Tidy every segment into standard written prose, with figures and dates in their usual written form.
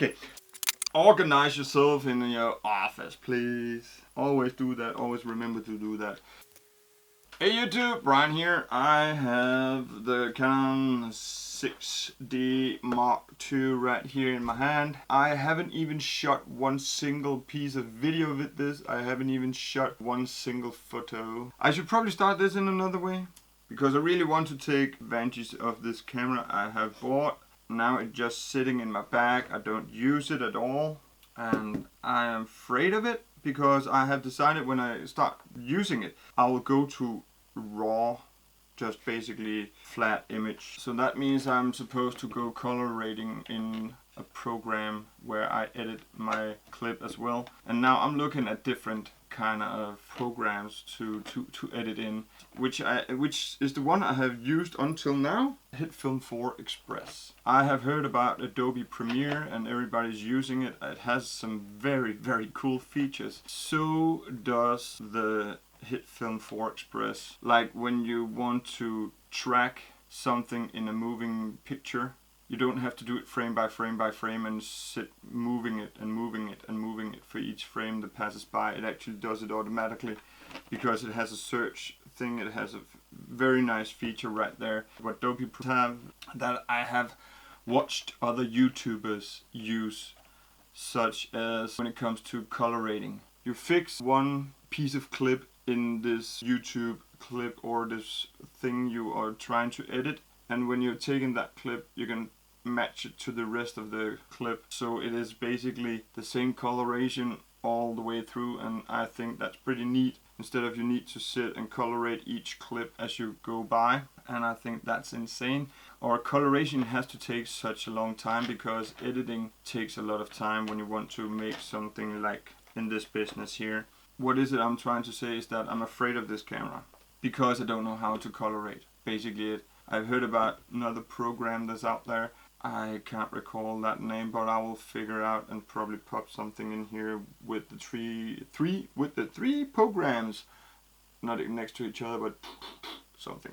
Okay, organize yourself in your office, please. Always do that, always remember to do that. Hey YouTube, Brian here. I have the Canon 6D Mark II right here in my hand. I haven't even shot one single piece of video with this. I haven't even shot one single photo. I should probably start this in another way, because I really want to take advantage of this camera I have bought. Now it's just sitting in my bag. I don't use it at all, and I am afraid of it because I have decided when I start using it, I will go to raw, just basically flat image. So that means I'm supposed to go color grading in a program where I edit my clip as well. And now I'm looking at different kind of programs to edit in, which is the one I have used until now, HitFilm 4 Express. I have heard about Adobe Premiere and everybody's using it. It has some very, very cool features. So does the HitFilm 4 Express. Like when you want to track something in a moving picture, you don't have to do it frame by frame by frame and sit moving it and moving it and moving it for each frame that passes by. It actually does it automatically because it has a search thing. It has a very nice feature right there. What Adobe have that I have watched other YouTubers use, such as when it comes to color grading. You fix one piece of clip in this YouTube clip or this thing you are trying to edit, and when you're taking that clip you can match it to the rest of the clip, so it is basically the same coloration all the way through. And I think that's pretty neat, instead of you need to sit and colorate each clip as you go by, and I think that's insane. Or coloration has to take such a long time because editing takes a lot of time when you want to make something like in this business here. What is it I'm trying to say is that I'm afraid of this camera because I don't know how to colorate. Basically it. I've heard about another program that's out there. I can't recall that name, but I will figure out and probably pop something in here with the three programs, not next to each other, but something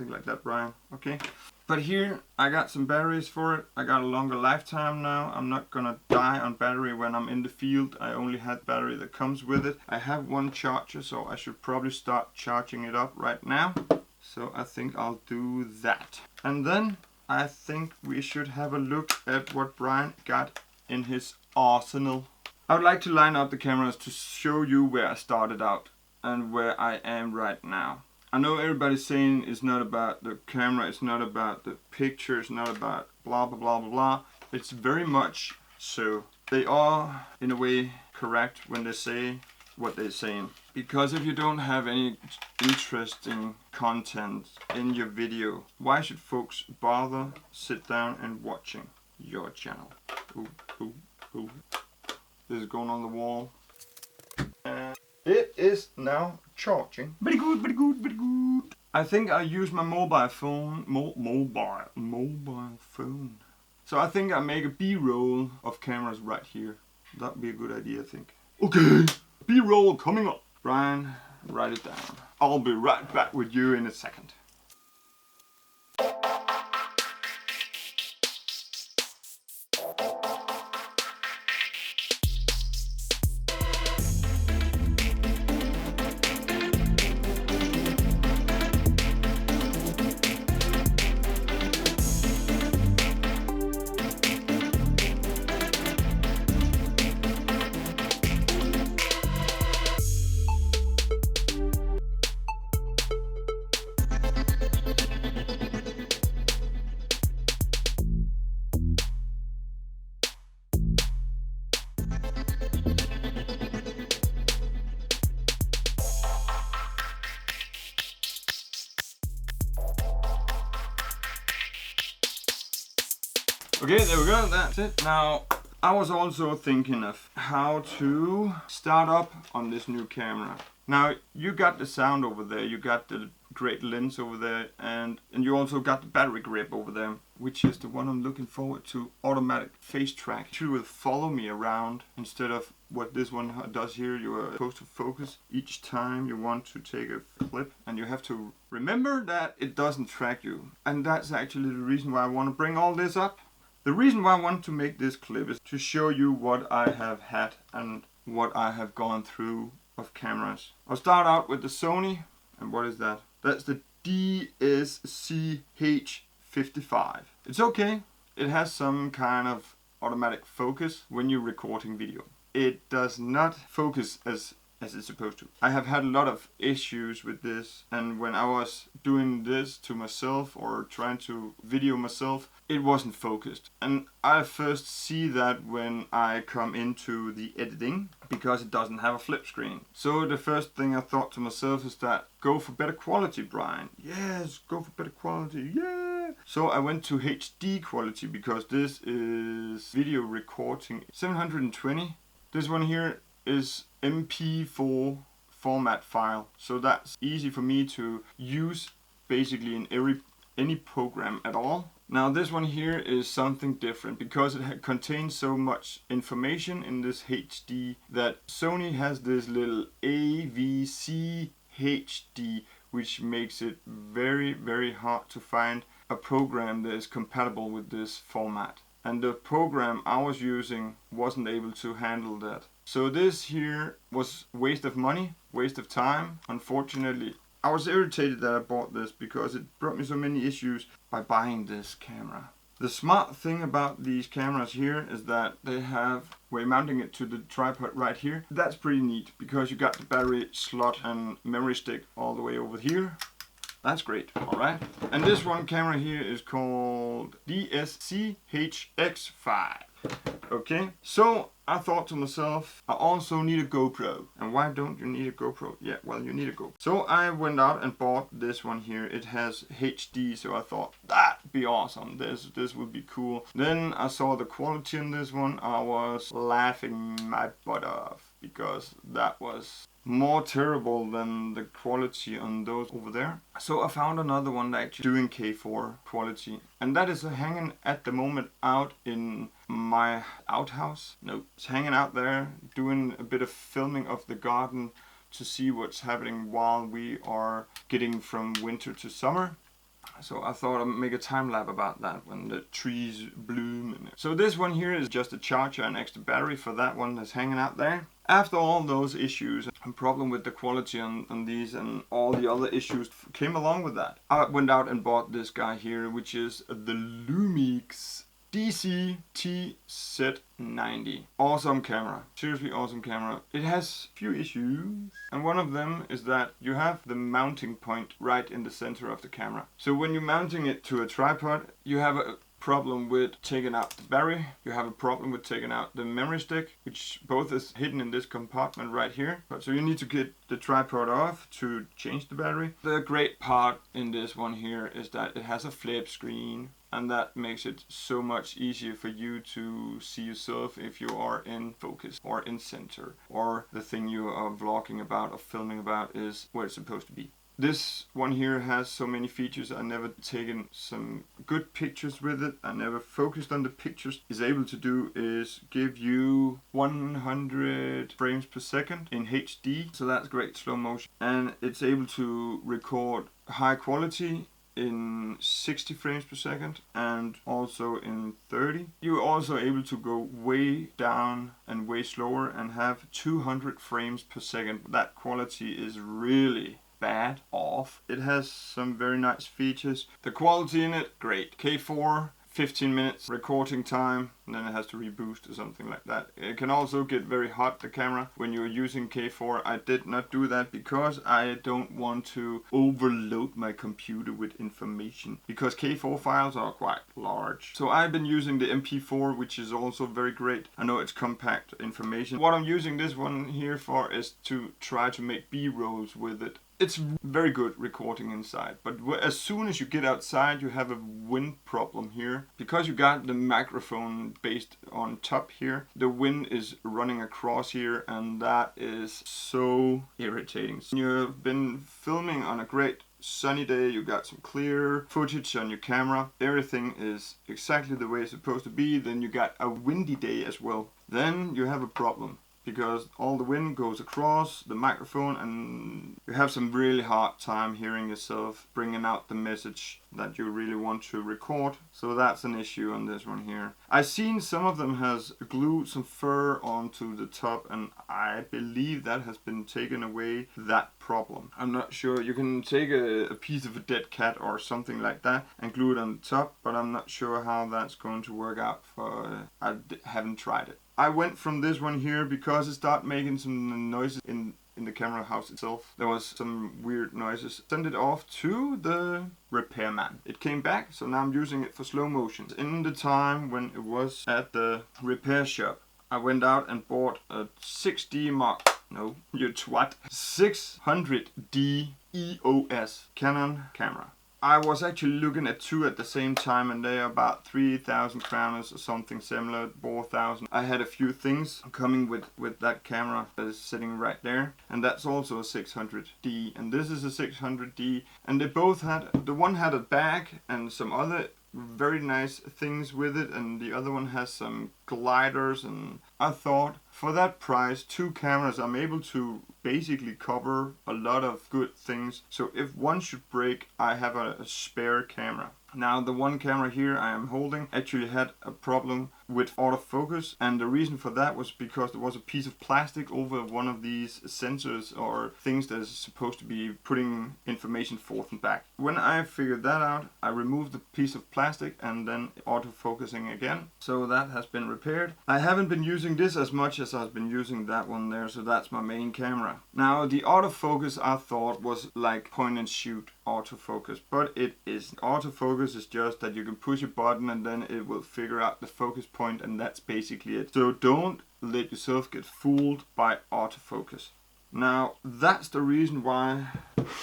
like that, Brian. Okay. But here I got some batteries for it. I got a longer lifetime now. I'm not gonna die on battery when I'm in the field. I only had battery that comes with it. I have one charger, so I should probably start charging it up right now. So I think I'll do that. And then I think we should have a look at what Brian got in his arsenal. I would like to line up the cameras to show you where I started out and where I am right now. I know everybody's saying it's not about the camera, it's not about the picture, it's not about blah blah blah blah blah. It's very much so. They are in a way correct when they say what they're saying. Because if you don't have any interesting content in your video, why should folks bother sit down and watching your channel? Ooh, ooh, ooh. This is going on the wall. It is now charging. Very good, very good, very good. I think I use my mobile phone. Mobile phone. So I think I make a B-roll of cameras right here. That'd be a good idea, I think. Okay, B-roll coming up. Brian, write it down. I'll be right back with you in a second. Okay, there we go, that's it. Now, I was also thinking of how to start up on this new camera. Now, you got the sound over there, you got the great lens over there, and you also got the battery grip over there, which is the one I'm looking forward to, automatic face track. It will follow me around instead of what this one does here. You are supposed to focus each time you want to take a clip, and you have to remember that it doesn't track you. And that's actually the reason why I want to bring all this up. The reason why I want to make this clip is to show you what I have had and what I have gone through of cameras. I'll start out with the Sony, and what is that? That's the DSCH55. It's okay. It has some kind of automatic focus when you're recording video. It does not focus as it's supposed to. I have had a lot of issues with this, and when I was doing this to myself or trying to video myself, it wasn't focused. And I first see that when I come into the editing, because it doesn't have a flip screen. So the first thing I thought to myself is that go for better quality, Brian. Yes, go for better quality. Yeah. So I went to HD quality because this is video recording 720. This one here is MP4 format file, so that's easy for me to use basically in any program at all. Now this one here is something different because it contains so much information in this HD that Sony has this little AVC HD, which makes it very hard to find a program that is compatible with this format. And the program I was using wasn't able to handle that. So this here was waste of money, waste of time. Unfortunately, I was irritated that I bought this because it brought me so many issues by buying this camera. The smart thing about these cameras here is that they have, we're mounting it to the tripod right here. That's pretty neat because you got the battery slot and memory stick all the way over here. That's great, alright. And this one camera here is called DSCH-X5. Okay, so I thought to myself, I also need a GoPro. And why don't you need a GoPro? Yeah, well, you need a GoPro. So I went out and bought this one here. It has HD, so I thought that'd be awesome. This would be cool. Then I saw the quality in this one. I was laughing my butt off because that was more terrible than the quality on those over there. So I found another one that actually doing K4 quality, and that is hanging at the moment out in my outhouse. No, it's hanging out there doing a bit of filming of the garden to see what's happening while we are getting from winter to summer. So I thought I'd make a time lapse about that when the trees bloom. So this one here is just a charger and extra battery for that one that's hanging out there. After all those issues and problem with the quality on these and all the other issues came along with that, I went out and bought this guy here, which is the Lumix DCTZ90. Awesome camera. Seriously awesome camera. It has few issues, and one of them is that you have the mounting point right in the center of the camera. So when you're mounting it to a tripod, you have a problem with taking out the battery, you have a problem with taking out the memory stick, which both is hidden in this compartment right here. So you need to get the tripod off to change the battery. The great part in this one here is that it has a flip screen, and that makes it so much easier for you to see yourself if you are in focus or in center, or the thing you are vlogging about or filming about is where it's supposed to be. This one here has so many features. I never taken some good pictures with it. I never focused on the pictures. It's able to do is give you 100 frames per second in HD. So that's great slow motion. And it's able to record high quality in 60 frames per second and also in 30. You're also able to go way down and way slower and have 200 frames per second. That quality is really bad off. It has some very nice features. The quality in it, great. K4, 15 minutes recording time, and then it has to reboost or something like that. It can also get very hot, the camera, when you're using K4. I did not do that because I don't want to overload my computer with information, because K4 files are quite large. So I've been using the MP4, which is also very great. I know it's compact information. What I'm using this one here for is to try to make B-rolls with it. It's very good recording inside, but as soon as you get outside you have a wind problem here. Because you got the microphone based on top here, the wind is running across here, and that is so irritating. You've been filming on a great sunny day, you got some clear footage on your camera, everything is exactly the way it's supposed to be, then you got a windy day as well. Then you have a problem, because all the wind goes across the microphone and you have some really hard time hearing yourself, bringing out the message that you really want to record. So that's an issue on this one here. I've seen some of them has glued some fur onto the top, and I believe that has been taken away that problem. I'm not sure. You can take a piece of a dead cat or something like that and glue it on the top, but I'm not sure how that's going to work out for I haven't tried it. I went from this one here because it started making some noises in the camera house itself. There was some weird noises. Send it off to the repairman. It came back, so now I'm using it for slow motion. In the time when it was at the repair shop, I went out and bought a 6D Mark, no, you twat, 600D EOS Canon camera. I was actually looking at two at the same time, and they are about 3,000 kroners or something similar, 4,000. I had a few things coming with that camera that is sitting right there, and that's also a 600D, and this is a 600D, and they both had, the one had a bag and some other very nice things with it, and the other one has some gliders, and I thought for that price, two cameras, I'm able to basically cover a lot of good things. So if one should break, I have a spare camera. Now the one camera here I am holding actually had a problem with autofocus, and the reason for that was because there was a piece of plastic over one of these sensors or things that is supposed to be putting information forth and back. When I figured that out, I removed the piece of plastic and then autofocusing again. So that has been repaired. I haven't been using this as much as I've been using that one there, so that's my main camera. Now the autofocus I thought was like point and shoot autofocus, but it isn't. Autofocus is just that you can push a button and then it will figure out the focus point, and that's basically it. So don't let yourself get fooled by autofocus. Now that's the reason why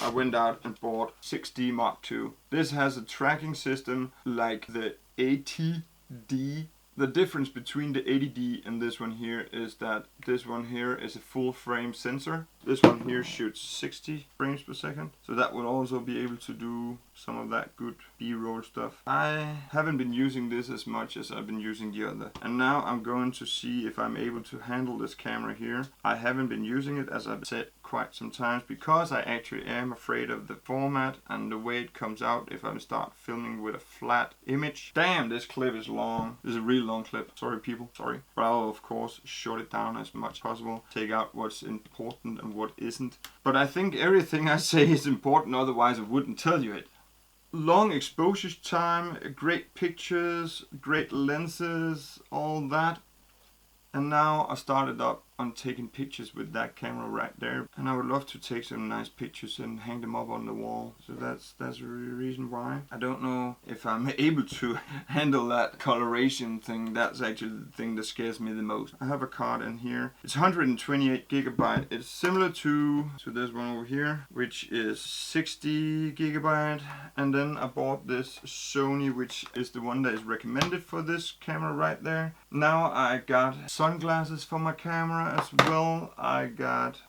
I went out and bought 6D Mark II. This has a tracking system like the 80D. The difference between the 80D and this one here is that this one here is a full frame sensor. This one here shoots 60 frames per second. So that will also be able to do some of that good B-roll stuff. I haven't been using this as much as I've been using the other. And now I'm going to see if I'm able to handle this camera here. I haven't been using it, as I've said quite some times, because I actually am afraid of the format and the way it comes out if I start filming with a flat image. Damn, this clip is long. This is a really long clip. Sorry people, sorry. But I'll of course short it down as much as possible. Take out what's important and what isn't. But I think everything I say is important, otherwise I wouldn't tell you it. Long exposure time, great pictures, great lenses, all that. And now I started up on taking pictures with that camera right there, and I would love to take some nice pictures and hang them up on the wall. So that's the reason why. I don't know if I'm able to handle that coloration thing. That's actually the thing that scares me the most. I have a card in here. It's 128 gigabyte. It's similar to this one over here, which is 60 gigabyte. And then I bought this Sony, which is the one that is recommended for this camera right there. Now I got sunglasses for my camera as well. I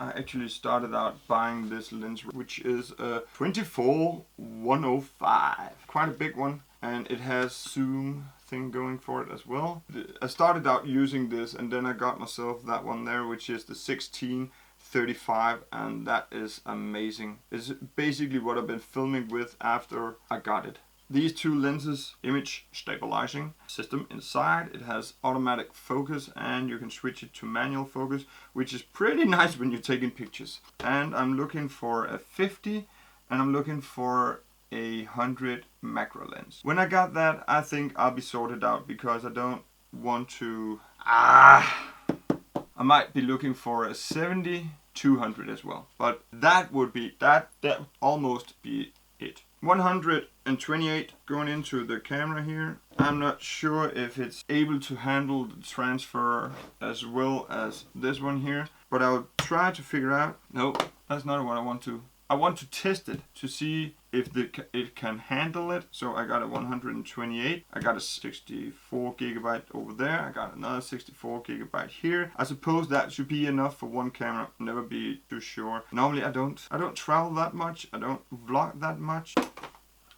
actually started out buying this lens, which is a 24-105, quite a big one, and it has zoom thing going for it as well. I started out using this, and then I got myself that one there, which is the 16-35, and that is amazing. It's basically what I've been filming with after I got it. These two lenses, image stabilizing system inside. It has automatic focus, and you can switch it to manual focus, which is pretty nice when you're taking pictures. And I'm looking for a 50, and I'm looking for a 100 macro lens. When I got that, I think I'll be sorted out, because I don't want to... I might be looking for a 70-200 as well. But that would be, that almost be it. 128 going into the camera here. I'm not sure if it's able to handle the transfer as well as this one here, but I'll try to figure out. No, that's not what I want to. I want to test it to see if it can handle it. So I got a 128. I got a 64 gigabyte over there. I got another 64 gigabyte here. I suppose that should be enough for one camera. Never be too sure. Normally I don't travel that much. I don't vlog that much.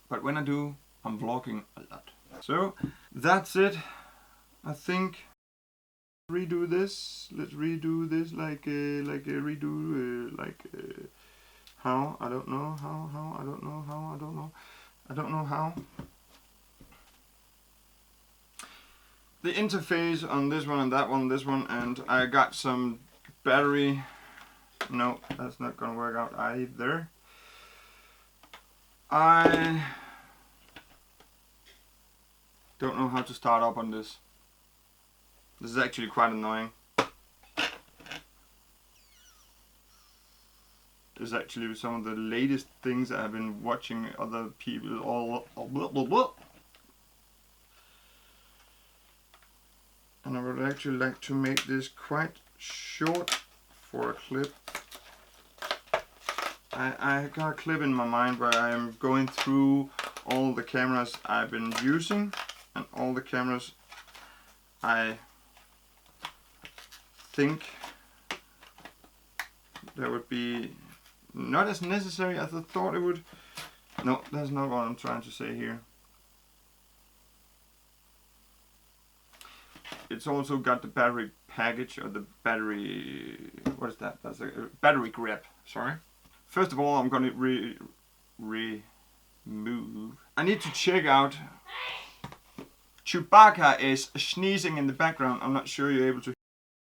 But when I do, I'm vlogging a lot. So that's it. I think redo this. Let's redo this how? I don't know. How? I don't know. I don't know how. The interface on this one and that one, this one, and I got some battery. No, that's not gonna work out either. I don't know how to start up on this. This is actually quite annoying. This is actually some of the latest things I've been watching other people all blah, blah, blah. And I would actually like to make this quite short for a clip. I got a clip in my mind where I am going through all the cameras I've been using and all the cameras I think that would be not as necessary as I thought it would. No, that's not what I'm trying to say here. It's also got the battery package, or the battery, what is that? That's a battery grip, sorry. First of all, I'm going to remove. I need to check out. Chewbacca is sneezing in the background. I'm not sure you're able to